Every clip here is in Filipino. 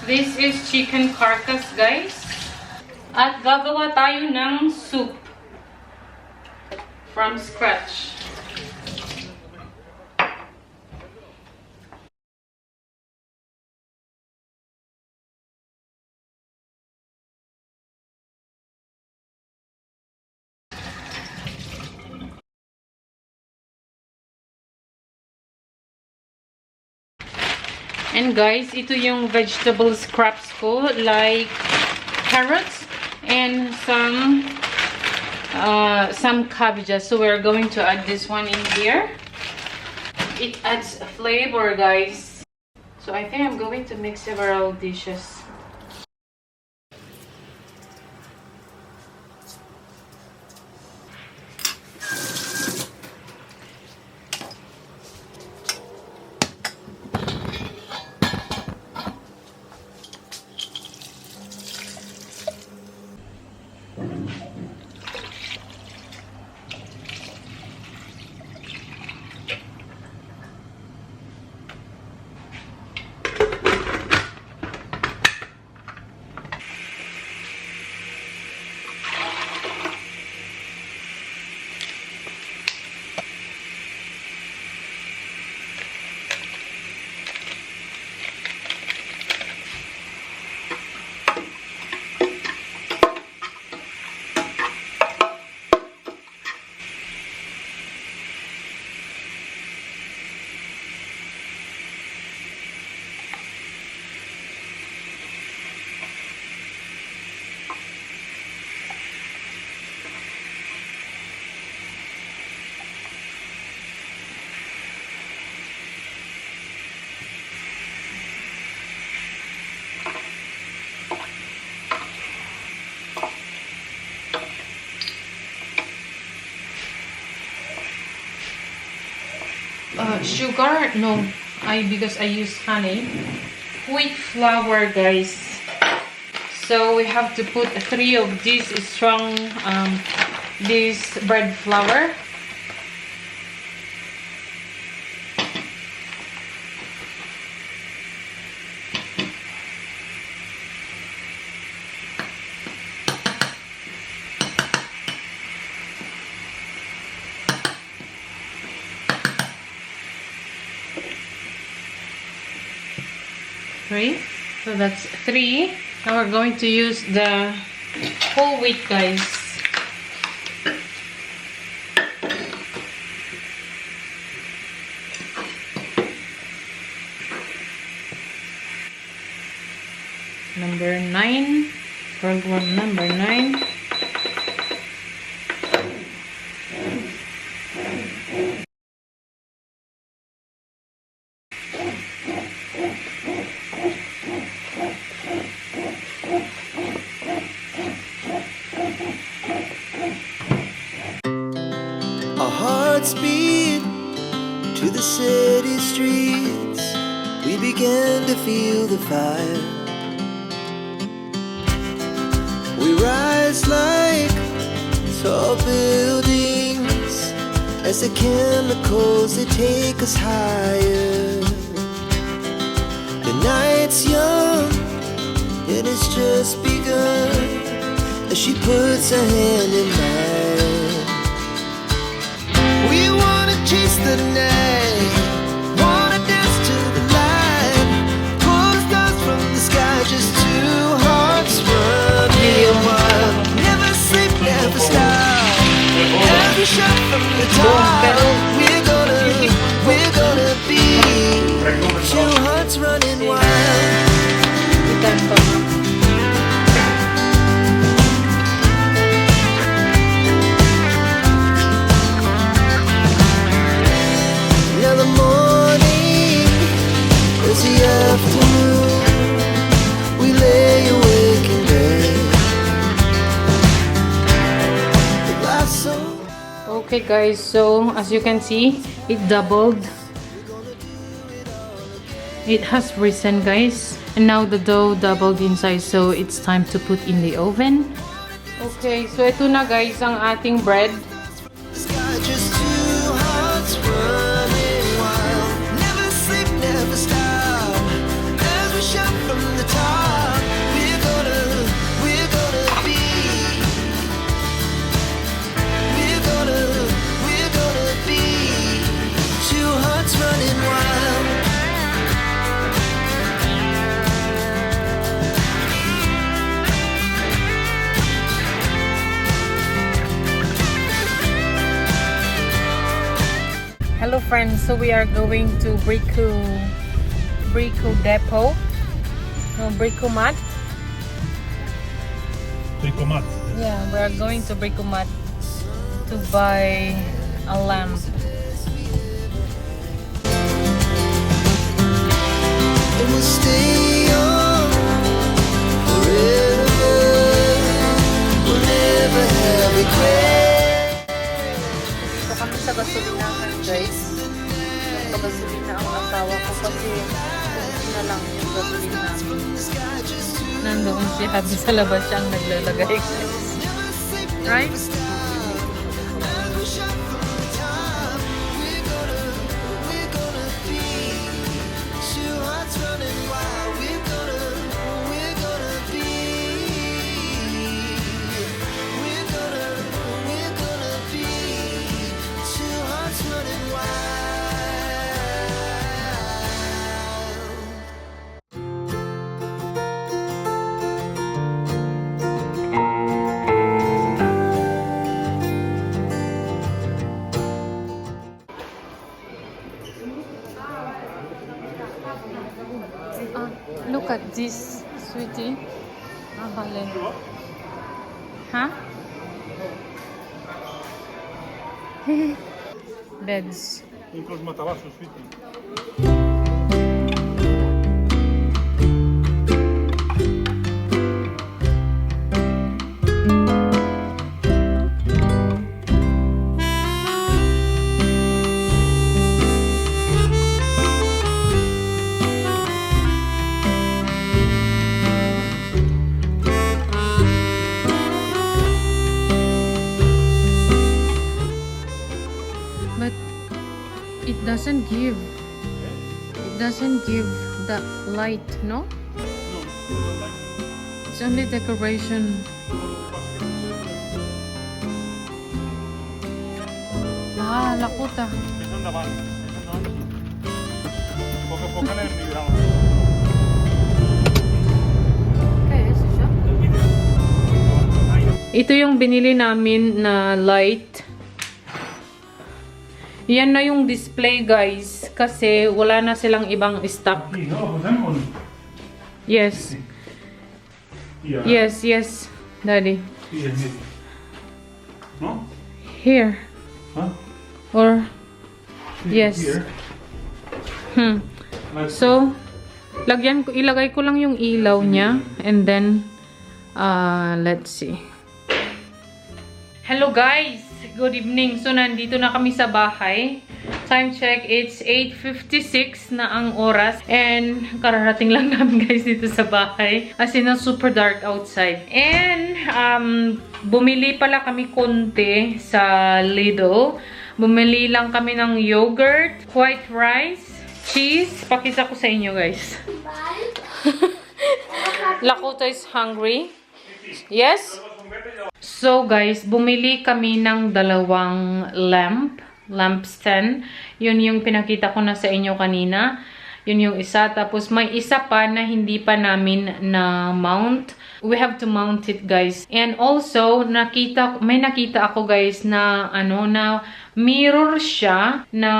This is chicken carcass, guys. At gagawa tayo ng soup from scratch. And guys, ito yung vegetable scraps ko, like carrots and some cabbages. So we're going to add this one in here. It adds flavor, guys. So I think I'm going to mix several dishes. Sugar? No. Because I use honey. Wheat flour, guys. So we have to put 3 of this strong this bread flour. Three. So that's 3. Now we're going to use the whole wheat, guys. Number 9. Program number 9. Speed to the city streets, we began to feel the fire. We rise like tall buildings as the chemicals they take us higher. The night's young and it's just begun as she puts her hand in mine. We wanna chase the night, wanna dance to the light, pull the stars from the sky, just 2 hearts running wild. Never sleep, never stop, every shot from the top. We're gonna be 2 hearts running wild. Okay guys, so as you can see, it doubled. It has risen, guys, and now the dough doubled in size, so it's time to put in the oven. Okay, so ito na guys ang ating bread. Just 2 hearts running wild. Never sleep, never stop, as we shout from the top. Hello friends, so we are going to Brico Depot. No, Bricomat. Bricomat. Yeah, we are going to Bricomat to buy a lamp. And we'll stay on forever. We'll never have regret. Dito kami sa gasolinahan, guys. Nagpagasolina ang asawa ko kasi ubos na lang yung gasolina namin. Nandoon si Habi sa labas siya ang naglalagay, guys. Right? Look at this, sweetie. Halin. Huh? Beds. Inclus matalasso, sweetie. But it doesn't give the light, no? It's only decoration. Ah, lakuta. Esas davanti. Poco a poco ne migliorano. Ito yung binili namin na light. Yan na yung display, guys. Kasi wala na silang ibang stock. No, possiamo. Yes. Here. Yes, Daddy. Here, maybe. No? Here. Huh? Or, yes. Here. So, ilagay ko lang yung ilaw niya. And then, let's see. Hello guys! Good evening. So, nandito na kami sa bahay. Time check, it's 8:56 na ang oras. And, kararating lang namin guys dito sa bahay. As in, super dark outside. And, bumili pala kami konti sa Lidl. Bumili lang kami ng yogurt, white rice, cheese. Pakita ko sa inyo guys. Lakota is hungry. Yes? So guys, bumili kami ng dalawang lamp stand. Yun yung pinakita ko na sa inyo kanina. Yun yung isa. Tapos may isa pa na hindi pa namin na mount. We have to mount it guys. And also, may nakita ako guys na na mirror siya na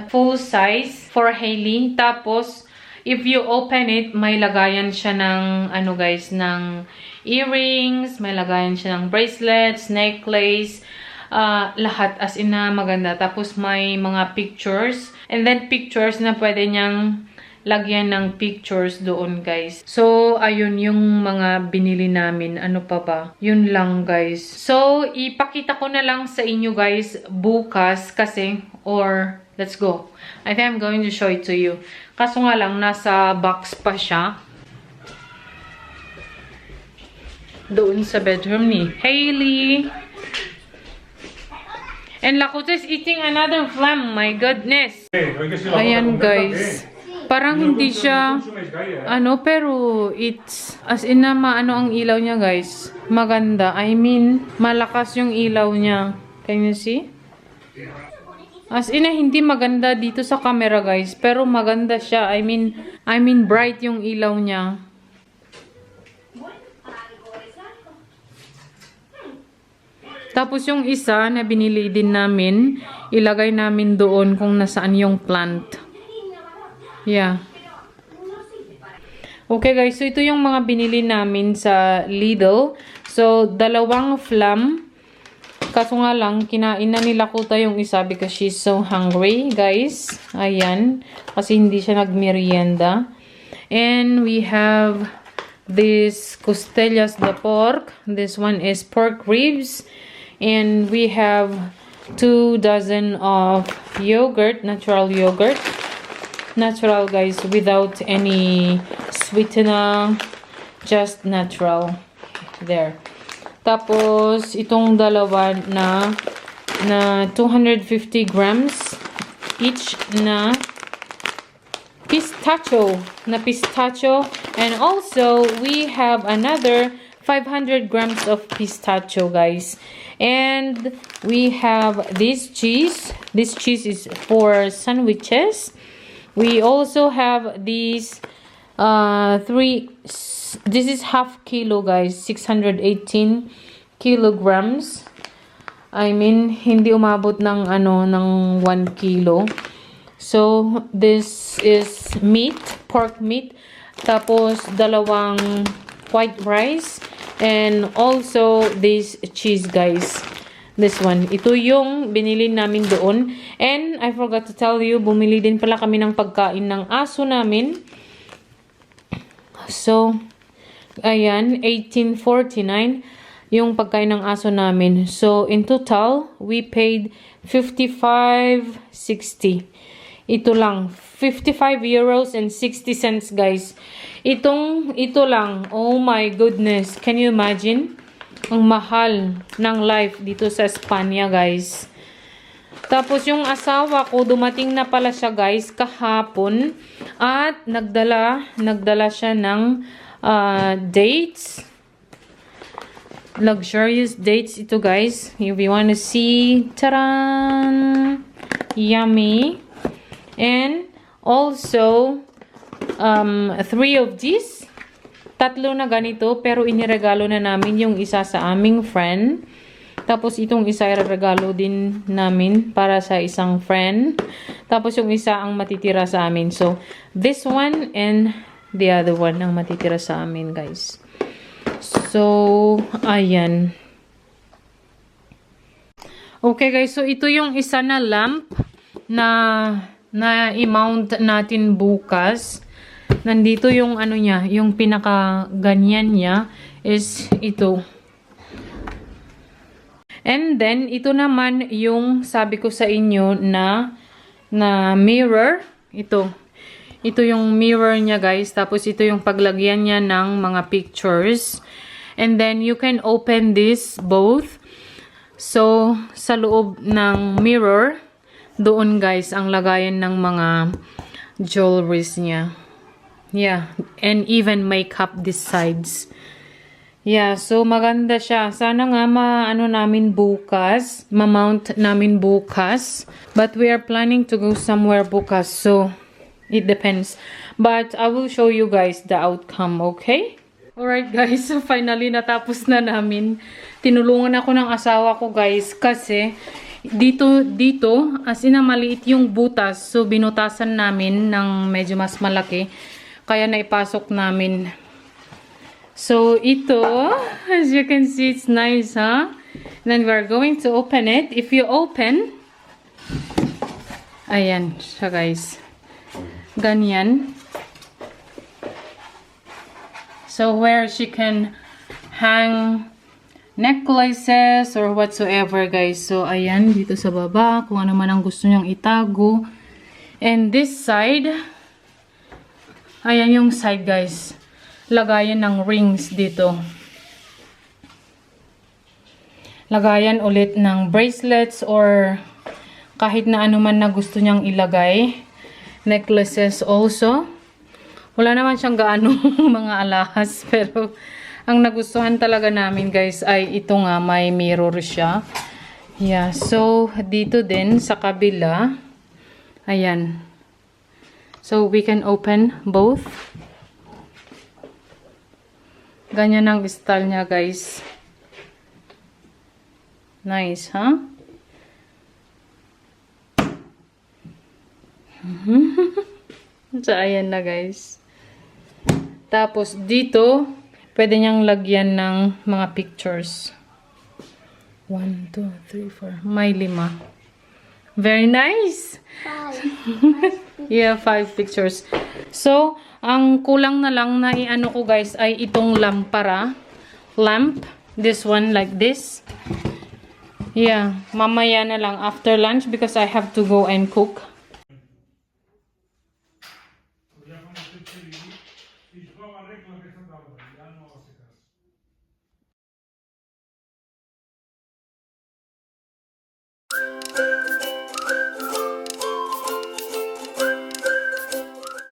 full size for Hailey. Tapos, if you open it, may lagayan siya ng guys, ng earrings, may lagayan siya ng bracelets, necklace, lahat as in na maganda. Tapos may mga pictures, and then pictures na pwede niyang lagyan ng pictures doon guys. So ayun yung mga binili namin. Ano pa ba? Yun lang guys. So ipakita ko na lang sa inyo guys bukas kasi, or let's go. I think I'm going to show it to you. Kaso nga lang nasa box pa siya. Doon sa bedroom ni Hailey. And Lakota is eating another flam. My goodness. Ayan guys. Parang hindi siya pero it's as in na ang ilaw niya guys. Maganda. I mean, malakas yung ilaw niya. Can you see? As in hindi maganda dito sa camera guys, pero maganda siya. I mean bright yung ilaw niya. Tapos yung isa na binili din namin, ilagay namin doon kung nasaan yung plant. Yeah. Okay guys, so ito yung mga binili namin sa Lidl. So, dalawang flam. Kaso nga lang, kinain na nila Kuta yung isa because she's so hungry, guys. Ayan. Kasi hindi siya nagmerienda. And we have this costillas de pork. This one is pork ribs. And we have 2 dozen of yogurt, natural yogurt. Natural guys, without any sweetener, just natural. There. Tapos itong dalawa na 250 grams each na pistachio, and also we have another 500 grams of pistachio, guys. And we have this cheese. This cheese is for sandwiches. We also have these this is half kilo, guys, 618 kilograms. I mean, hindi umabot ng ng 1 kilo. So this is meat, pork meat, tapos dalawang white rice, and also this cheese, guys. This one. Ito yung binili namin doon. And I forgot to tell you, bumili din pala kami ng pagkain ng aso namin. So, ayan, 1849 yung pagkain ng aso namin. So, in total, we paid 55.60. Ito lang, 55 euros and 60 cents, guys. Ito lang, oh my goodness. Can you imagine? Ang mahal ng life dito sa Espanya, guys. Tapos yung asawa ko, dumating na pala siya, guys, kahapon. At nagdala siya ng dates. Luxurious dates ito, guys. If you want to see, taran! Yummy. And also, 3 of these. 3 na ganito, pero iniregalo na namin yung isa sa aming friend. Tapos itong isa iregalo din namin para sa isang friend. Tapos yung isa ang matitira sa amin. So, this one and the other one ang matitira sa amin, guys. So, ayan. Okay, guys. So, ito yung isa na lamp na i-mount natin bukas. Nandito yung niya, yung pinaka ganyan niya is ito. And then ito naman yung sabi ko sa inyo na mirror. Ito yung mirror niya, guys. Tapos ito yung paglagyan niya ng mga pictures. And then you can open this both. So sa loob ng mirror, doon, guys, ang lagayan ng mga jewelries niya. Yeah, and even makeup this sides. Yeah, so maganda siya. Sana nga namin bukas, ma-mount namin bukas. But we are planning to go somewhere bukas, so it depends. But I will show you guys the outcome, okay? Alright, guys, so finally natapos na namin. Tinulungan ako ng asawa ko, guys, kasi dito, as in maliit yung butas. So binutasan namin ng medyo mas malaki. Kaya naipasok namin. So, ito, as you can see, it's nice, huh? Then we're going to open it. If you open, ayan siya, guys. Ganyan. So, where she can hang necklaces or whatsoever, guys. So, ayan, dito sa baba, kung ano man ang gusto niyang itago. And this side, ayan yung side, guys. Lagayan ng rings dito. Lagayan ulit ng bracelets or kahit na ano man na gusto niyang ilagay. Necklaces also. Wala naman siyang gaano mga alahas. Pero ang nagustuhan talaga namin, guys, ay ito nga, may mirror siya. Yeah, so dito din sa kabila. Ayan. So, we can open both. Ganyan ang style niya, guys. Nice, huh? So, ayan na guys. Tapos, dito, pwede niyang lagyan ng mga pictures. 1, 2, 3, 4. May 5. Very nice! 5. Yeah, 5 pictures. So, ang kulang na lang na i-ano ko guys ay itong lampara. Lamp. This one like this. Yeah, mamaya na lang after lunch because I have to go and cook.